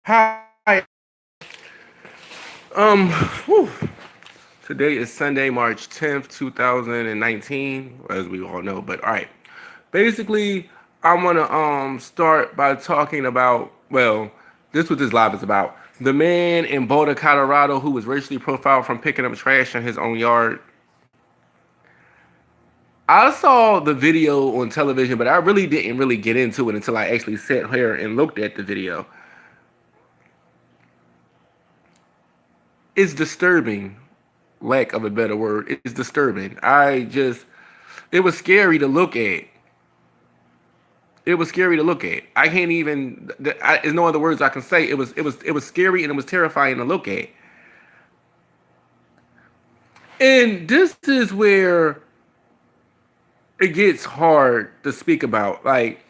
Hi. Um, whew. Today is Sunday, March 10th, 2019, as we all know. But all right, basically, I want to start by talking about, well, this is what this live is about. The man in Boulder, Colorado, who was racially profiled from picking up trash in his own yard. I saw the video on television, but I really didn't really get into it until I actually sat here and looked at the video. It's disturbing, lack of a better word. It's disturbing. It was scary to look at. It was scary to look at. I can't even. There's no other words I can say. It was scary and it was terrifying to look at. And this is where it gets hard to speak about. Like,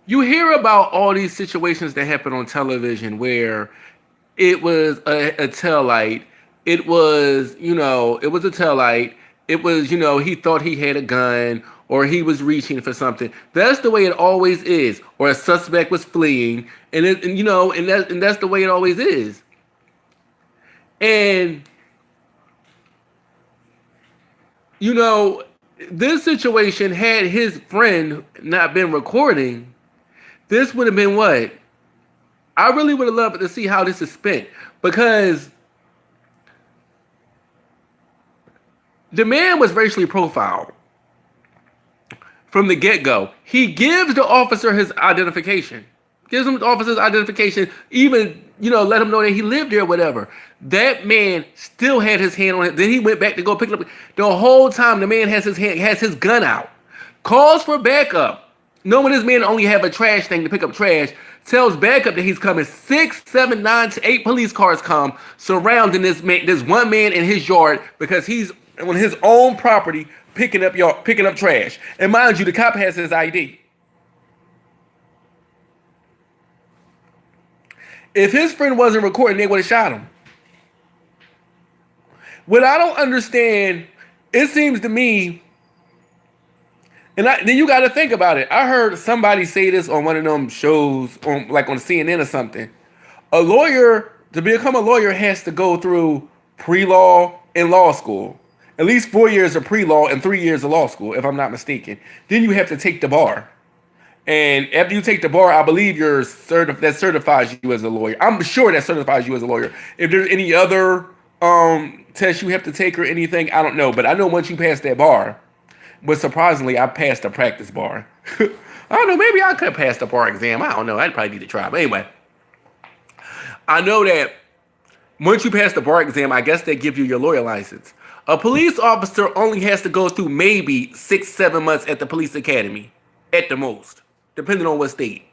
you hear about all these situations that happen on television where it was a tail light. It was a tail light. It was, he thought he had a gun or he was reaching for something. That's the way it always is. Or a suspect was fleeing, and that's the way it always is. And you know, this situation, had his friend not been recording, this would have been what? I really would have loved to see how this is spent, because the man was racially profiled from the get-go. He gives the officer his identification. Gives him the officer's identification, even, let him know that he lived there or whatever. That man still had his hand on it. Then he went back to go pick it up. The whole time the man has his gun out. Calls for backup. Knowing this man only have a trash thing to pick up trash, tells backup that he's coming. 6, 7, 9, 8 police cars come surrounding this man, this one man in his yard, because he's on his own property picking up trash. And mind you, the cop has his ID. If his friend wasn't recording, they would have shot him. What I don't understand, it seems to me, then you got to think about it. I heard somebody say this on one of them shows, on CNN or something. A lawyer, to become a lawyer, has to go through pre-law and law school. At least 4 years of pre-law and 3 years of law school, if I'm not mistaken. Then you have to take the bar. And after you take the bar, I believe that certifies you as a lawyer. I'm sure that certifies you as a lawyer. If there's any other test you have to take or anything, I don't know. But I know once you pass that bar, but surprisingly, I passed the practice bar. I don't know. Maybe I could pass the bar exam. I don't know. I'd probably need to try. But anyway, I know that once you pass the bar exam, I guess they give you your lawyer license. A police officer only has to go through maybe 6, 7 months at the police academy, at the most, depending on what state,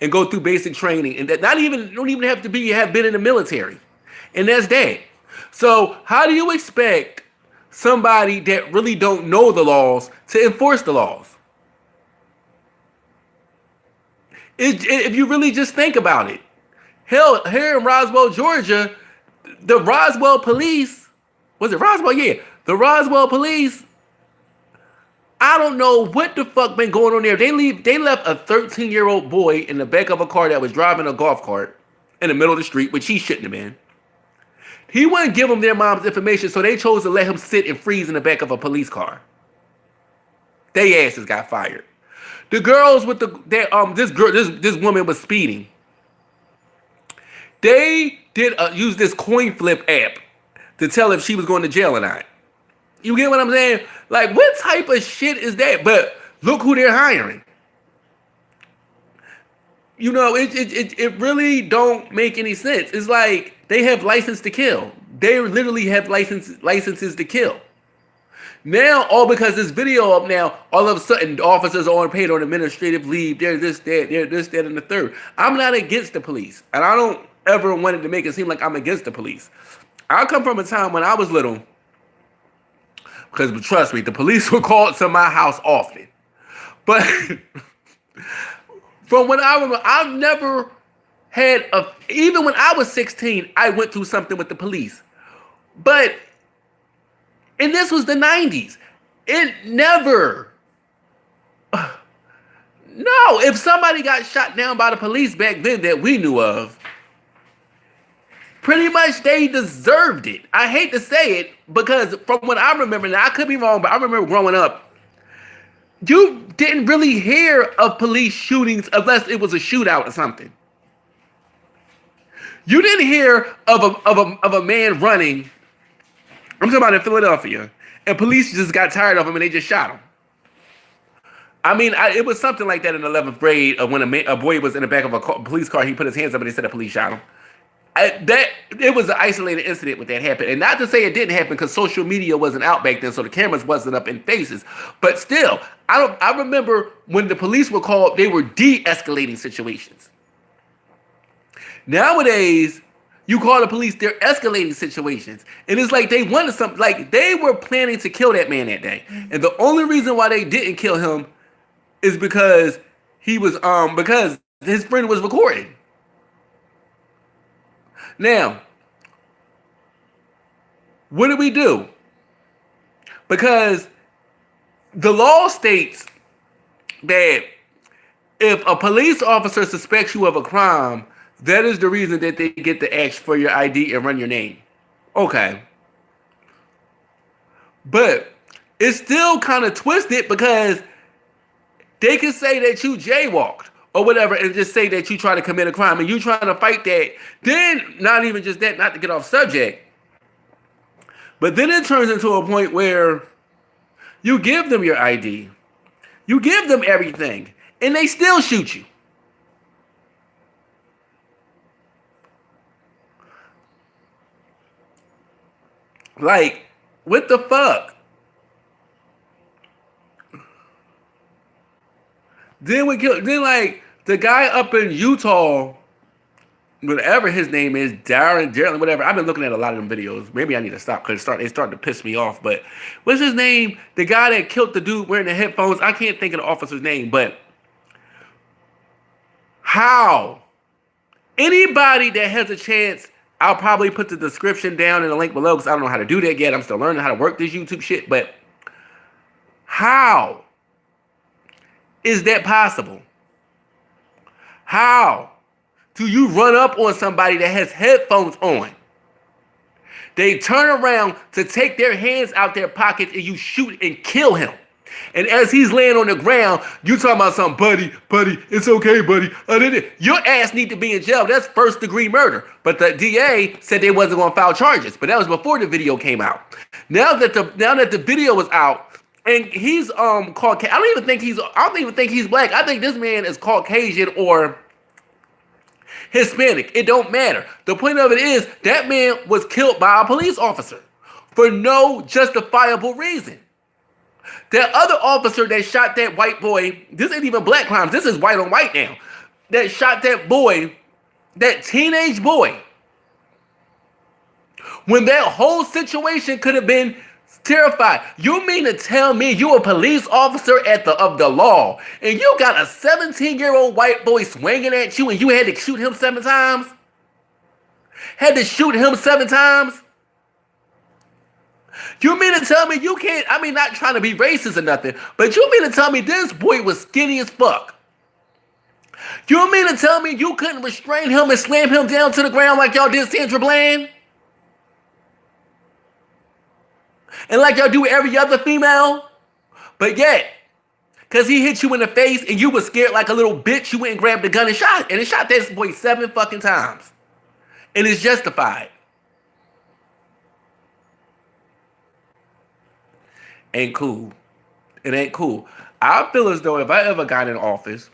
and go through basic training, and that don't even have to have been in the military, and that's that. So how do you expect somebody that really don't know the laws to enforce the laws? If you really just think about it, hell, here in Roswell, Georgia, the Roswell police, was it Roswell? Yeah, the Roswell police, I don't know what the fuck been going on there. They left a 13-year-old boy in the back of a car that was driving a golf cart in the middle of the street, which he shouldn't have been. He wouldn't give them their mom's information, so they chose to let him sit and freeze in the back of a police car. They asses got fired. The girls with this woman was speeding. They did use this coin flip app to tell if she was going to jail or not. You get what I'm saying? Like, what type of shit is that? But look who they're hiring. It really don't make any sense. It's like they have license to kill. They literally have licenses to kill. Now, all because this video up now, all of a sudden, officers are paid on administrative leave. They're this, that, and the third. I'm not against the police. And I don't ever want it to make it seem like I'm against the police. I come from a time when I was little, because trust me, the police were called to my house often. But from when I remember, I've never had even when I was 16, I went through something with the police. And this was the 90s. It never No, if somebody got shot down by the police back then that we knew of, pretty much they deserved it. I hate to say it because from what I remember, now I could be wrong, but I remember growing up, you didn't really hear of police shootings unless it was a shootout or something. You didn't hear of a man running. I'm talking about in Philadelphia, and police just got tired of him and they just shot him. I mean, it was something like that in 11th grade when a boy was in the back of a police car. He put his hands up and they said the police shot him. It was an isolated incident when that happened, and not to say it didn't happen because social media wasn't out back then, so the cameras wasn't up in faces. But still, I remember when the police were called, they were de-escalating situations. Nowadays, you call the police, they're escalating situations, and it's like they wanted something. Like they were planning to kill that man that day, and the only reason why they didn't kill him is because because his friend was recording. Now, what do we do? Because the law states that if a police officer suspects you of a crime, that is the reason that they get to ask for your ID and run your name. Okay. But it's still kind of twisted because they can say that you jaywalked or whatever and just say that you try to commit a crime and you trying to fight that. Then, not even just that, not to get off subject, but then it turns into a point where you give them your ID, you give them everything, and they still shoot you. Like, what the fuck? Then like the guy up in Utah, whatever his name is, Darren, whatever. I've been looking at a lot of them videos. Maybe I need to stop because it's starting to piss me off. But what's his name? The guy that killed the dude wearing the headphones. I can't think of the officer's name, but how? Anybody that has a chance, I'll probably put the description down in the link below because I don't know how to do that yet. I'm still learning how to work this YouTube shit. But how is that possible? How do you run up on somebody that has headphones on? They turn around to take their hands out their pockets and you shoot and kill him. And as he's laying on the ground, you talking about something, buddy, it's okay, buddy. Your ass need to be in jail. That's first-degree murder. But the DA said they wasn't going to file charges. But that was before the video came out. Now that the video was out, and he's Caucasian. I don't even think he's black. I think this man is Caucasian or Hispanic. It don't matter. The point of it is that man was killed by a police officer for no justifiable reason. That other officer that shot that white boy, this ain't even black crimes, this is white on white now, that shot that boy, that teenage boy, when that whole situation could have been terrified. You mean to tell me you a police officer of the law and you got a 17-year-old white boy swinging at you and you had to shoot him 7 times? Had to shoot him 7 times? You mean to tell me you can't, I mean, not trying to be racist or nothing, but you mean to tell me this boy was skinny as fuck? You mean to tell me you couldn't restrain him and slam him down to the ground like y'all did Sandra Bland? And like y'all do every other female? But yet, because he hit you in the face and you was scared like a little bitch, you went and grabbed the gun and shot. And it shot this boy 7 fucking times. And it's justified. Ain't cool. It ain't cool. I feel as though if I ever got in office,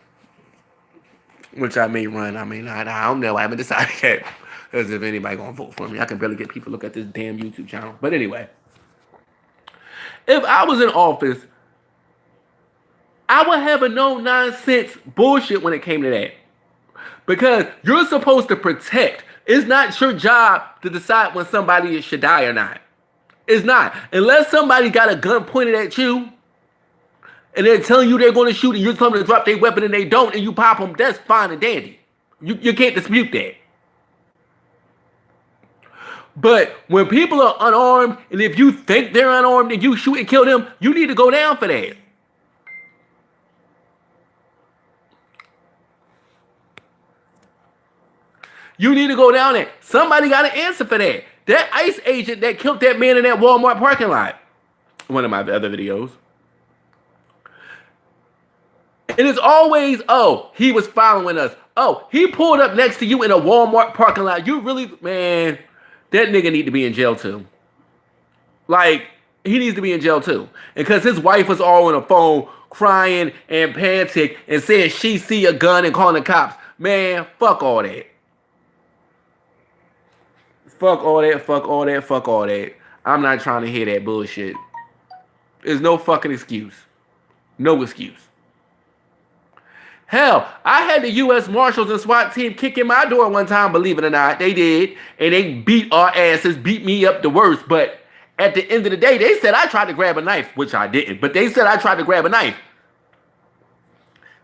which I may run, I don't know. I haven't decided yet. Because if anybody gonna vote for me, I can barely get people to look at this damn YouTube channel. But anyway. If I was in office, I would have a no-nonsense bullshit when it came to that. Because you're supposed to protect. It's not your job to decide when somebody should die or not. It's not. Unless somebody got a gun pointed at you and they're telling you they're going to shoot and you're telling them to drop their weapon and they don't and you pop them, that's fine and dandy. You can't dispute that. But when people are unarmed, and if you think they're unarmed and you shoot and kill them, you need to go down for that. You need to go down there. Somebody got to answer for that. That ICE agent that killed that man in that Walmart parking lot. One of my other videos. It is always, oh, he was following us. Oh, he pulled up next to you in a Walmart parking lot. You really, man, that nigga need to be in jail too. Like, he needs to be in jail too. And because his wife was all on the phone crying and panting and saying she see a gun and calling the cops. Man, fuck all that. Fuck all that, fuck all that, fuck all that. I'm not trying to hear that bullshit. There's no fucking excuse. No excuse. Hell, I had the U.S. Marshals and SWAT team kick in my door one time, believe it or not. They did. And they beat our asses, beat me up the worst. But at the end of the day, they said I tried to grab a knife, which I didn't. But they said I tried to grab a knife.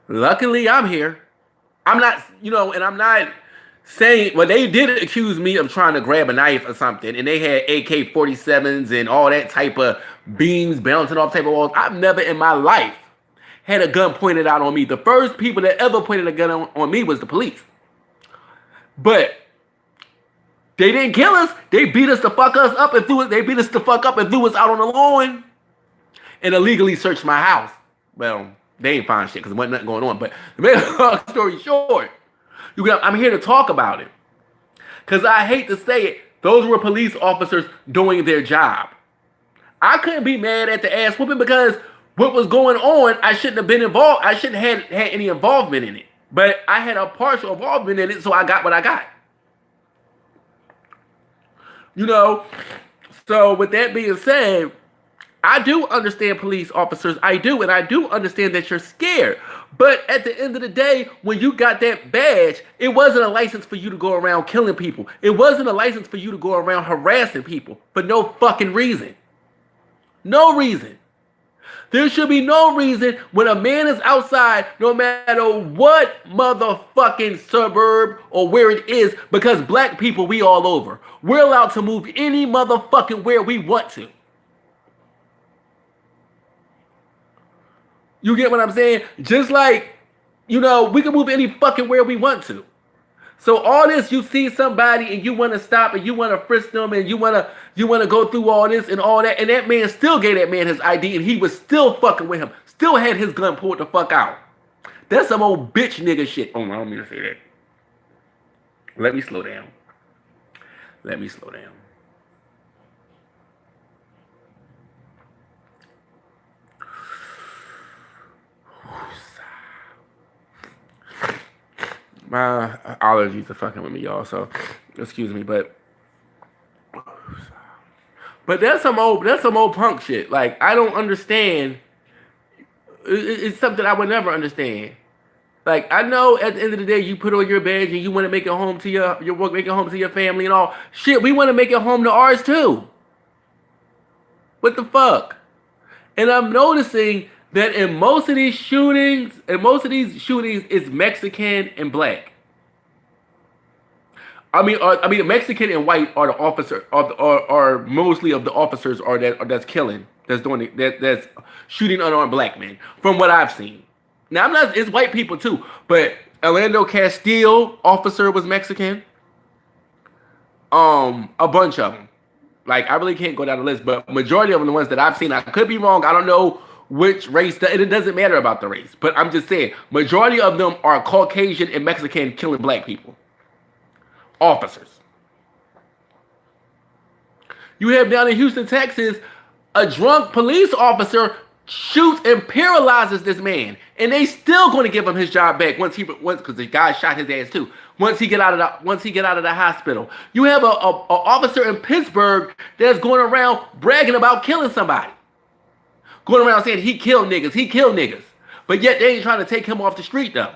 Luckily, I'm here. I'm not, and I'm not saying, well, they did accuse me of trying to grab a knife or something. And they had AK-47s and all that type of beams bouncing off type of walls. I've never in my life had a gun pointed out on me. The first people that ever pointed a gun on me was the police. But they didn't kill us. They beat us the fuck us up and threw us. They beat us the fuck up and threw us out on the lawn and illegally searched my house. Well, they ain't find shit because there wasn't nothing going on. But to make a long story short, I'm here to talk about it. Because I hate to say it, those were police officers doing their job. I couldn't be mad at the ass whooping because what was going on, I shouldn't have been involved. I shouldn't have had any involvement in it. But I had a partial involvement in it, so I got what I got. So with that being said, I do understand police officers. I do. And I do understand that you're scared. But at the end of the day, when you got that badge, it wasn't a license for you to go around killing people. It wasn't a license for you to go around harassing people for no fucking reason. No reason. There should be no reason when a man is outside, no matter what motherfucking suburb or where it is, because black people, we all over. We're allowed to move any motherfucking where we want to. You get what I'm saying? Just like, we can move any fucking where we want to. So all this, you see somebody and you want to stop and you want to frisk them and you want to go through all this and all that, and that man still gave that man his ID and he was still fucking with him. Still had his gun pulled the fuck out. That's some old bitch nigga shit. Oh, I don't mean to say that. Let me slow down. My allergies are fucking with me, y'all. So, excuse me, but that's some old punk shit. Like, I don't understand. It's something I would never understand. Like, I know at the end of the day, you put on your badge and you want to make it home to your work, make it home to your family and all. Shit, we want to make it home to ours too. What the fuck? And I'm noticing that in most of these shootings, it's Mexican and black. I mean, Mexican and white are the officer, are mostly of the officers that's killing, that's shooting unarmed black men. From what I've seen, now it's white people too, but Orlando Castillo officer was Mexican. A bunch of them. Like, I really can't go down the list, but majority of them, the ones that I've seen, I could be wrong. I don't know which race, it doesn't matter about the race, but I'm just saying, majority of them are Caucasian and Mexican killing black people. Officers. You have down in Houston, Texas, a drunk police officer shoots and paralyzes this man, and they still going to give him his job back once because the guy shot his ass too. Once he get out of the hospital, you have a officer in Pittsburgh that's going around bragging about killing somebody. Going around saying he killed niggas. But yet they ain't trying to take him off the street though.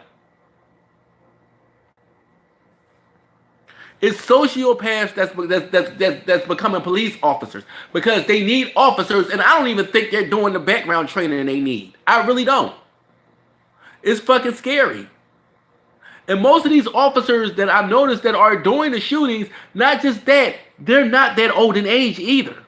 It's sociopaths that's becoming police officers because they need officers, and I don't even think they're doing the background training they need. I really don't. It's fucking scary. And most of these officers that I've noticed that are doing the shootings, not just that, they're not that old in age either.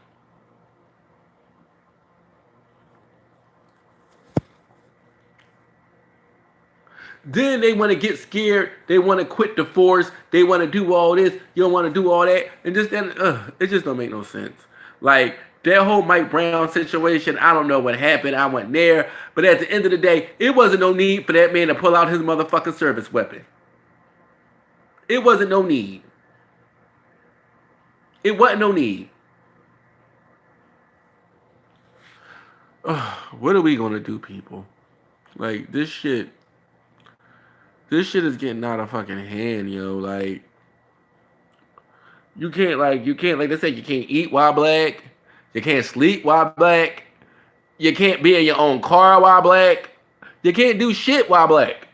Then they want to get scared. They want to quit the force. They want to do all this. You don't want to do all that. And just then, it just don't make no sense. Like that whole Mike Brown situation, I don't know what happened. I wasn't there. But at the end of the day, it wasn't no need for that man to pull out his motherfucking service weapon. It wasn't no need. It wasn't no need. What are we gonna do, people? Like this shit is getting out of fucking hand, yo. Like you can't like they say you can't eat while black, you can't sleep while black, you can't be in your own car while black, you can't do shit while black.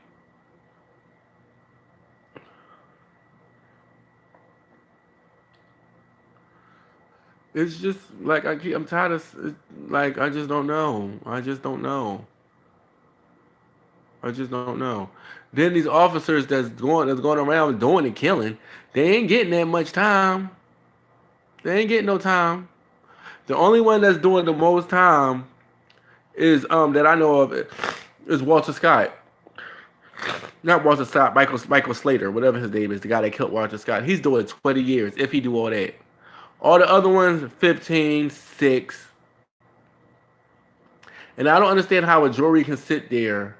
It's just like I'm tired of like I just don't know. I just don't know. I just don't know. Then these officers that's going around doing the killing, they ain't getting that much time. They ain't getting no time. The only one that's doing the most time is that I know of is Walter Scott. Not Walter Scott, Michael Slater, whatever his name is, the guy that killed Walter Scott. He's doing 20 years if he do all that. All the other ones, 15, 6. And I don't understand how a jury can sit there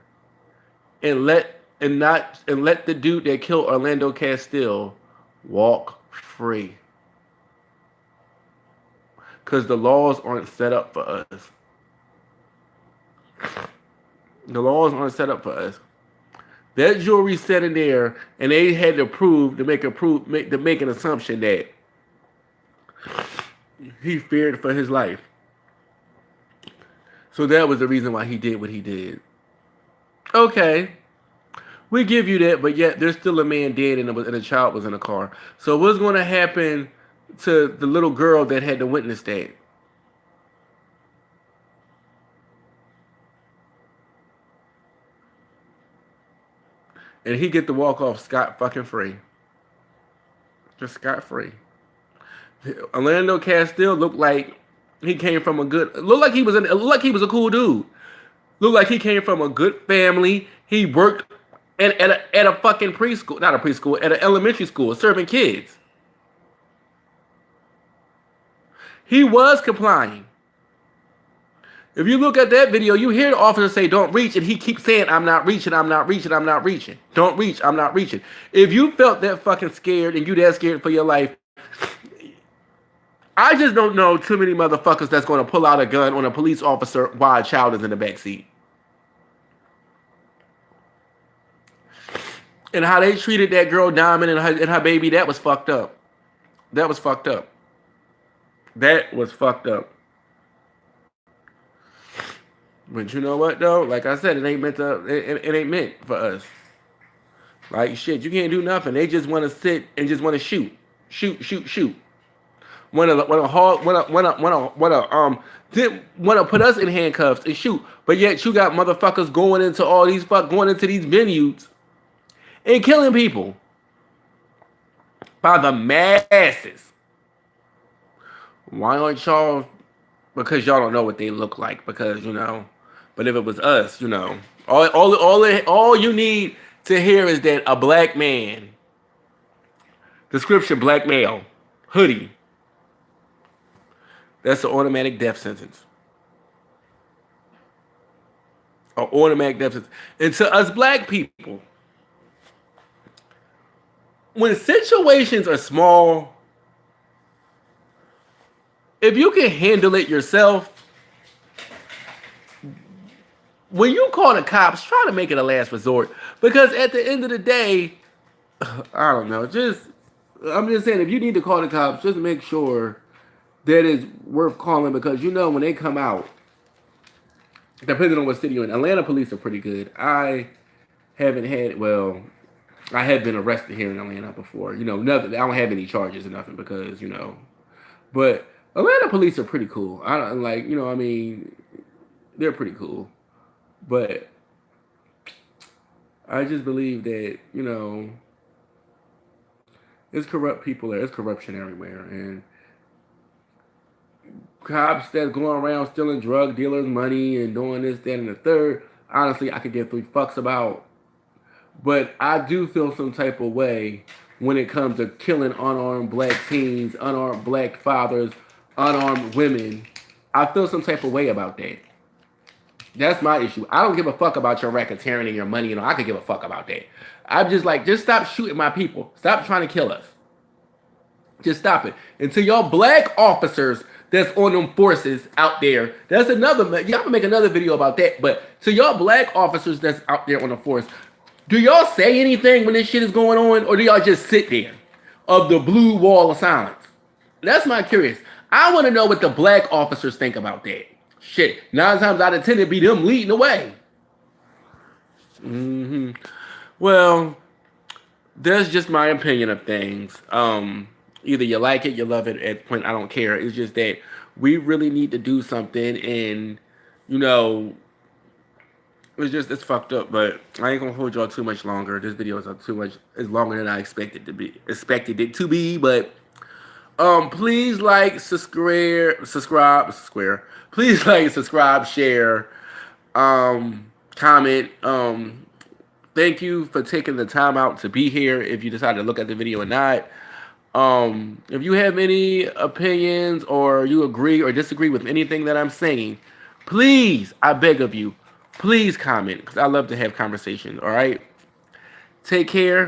and let the dude that killed Orlando Castile walk free. Because the laws aren't set up for us. The laws aren't set up for us. That jury sat in there and they had to make an assumption that he feared for his life. So that was the reason why he did what he did. Okay. We give you that, but yet there's still a man dead and a child was in a car. So what's going to happen to the little girl that had to witness that? And he get to walk off scot fucking free. Just scot free. Orlando Castile looked like he came from a good. Looked like he was a cool dude. Looked like he came from a good family. He worked at a fucking preschool, not a preschool, at an elementary school, serving kids. He was complying. If you look at that video, you hear the officer say, "Don't reach," and he keeps saying, "I'm not reaching, I'm not reaching, I'm not reaching. Don't reach, I'm not reaching." If you felt that fucking scared and you that scared for your life, I just don't know too many motherfuckers that's going to pull out a gun on a police officer while a child is in the back seat. And how they treated that girl Diamond and her baby, that was fucked up. That was fucked up. That was fucked up. But you know what though? Like I said, it ain't meant for us. Like shit, you can't do nothing. They just want to sit and just want to shoot. Want to put us in handcuffs and shoot. But yet you got motherfuckers going into these venues and killing people by the masses. Why aren't y'all? Because y'all don't know what they look like. Because but if it was us, all you need to hear is that a black man, description black male, hoodie. That's an automatic death sentence. An automatic death sentence. And to us black people, when situations are small, if you can handle it yourself, when you call the cops, try to make it a last resort. Because at the end of the day, I don't know. I'm just saying, if you need to call the cops, just make sure that is worth calling, because when they come out, depending on what city you're in, Atlanta police are pretty good. I have been arrested here in Atlanta before. Nothing. I don't have any charges or nothing because, but Atlanta police are pretty cool. I don't like, they're pretty cool. But I just believe that, it's corrupt people there. It's corruption everywhere. And cops that's going around stealing drug dealers' money and doing this, that, and the third, honestly, I could give 3 fucks about. But I do feel some type of way when it comes to killing unarmed black teens, unarmed black fathers, unarmed women. I feel some type of way about that. That's my issue. I don't give a fuck about your racketeering and your money. I could give a fuck about that. I'm just like, just stop shooting my people. Stop trying to kill us. Just stop it. And to y'all black officers that's on them forces out there, that's another, y'all can make another video about that. But to y'all black officers that's out there on the force, do y'all say anything when this shit is going on? Or do y'all just sit there of the blue wall of silence? That's my curious. I want to know what the black officers think about that. Shit, 9 times out of 10, it'd be them leading the way. Well, that's just my opinion of things. Either you like it, you love it. At the point, I don't care. It's just that we really need to do something, and it's fucked up. But I ain't gonna hold y'all too much longer. This video is is longer than I expected it to be. But please like, subscribe. Please like, subscribe, share, comment. Thank you for taking the time out to be here. If you decided to look at the video or not. If you have any opinions or you agree or disagree with anything that I'm saying, please, I beg of you, please comment, because I love to have conversations. All right, take care.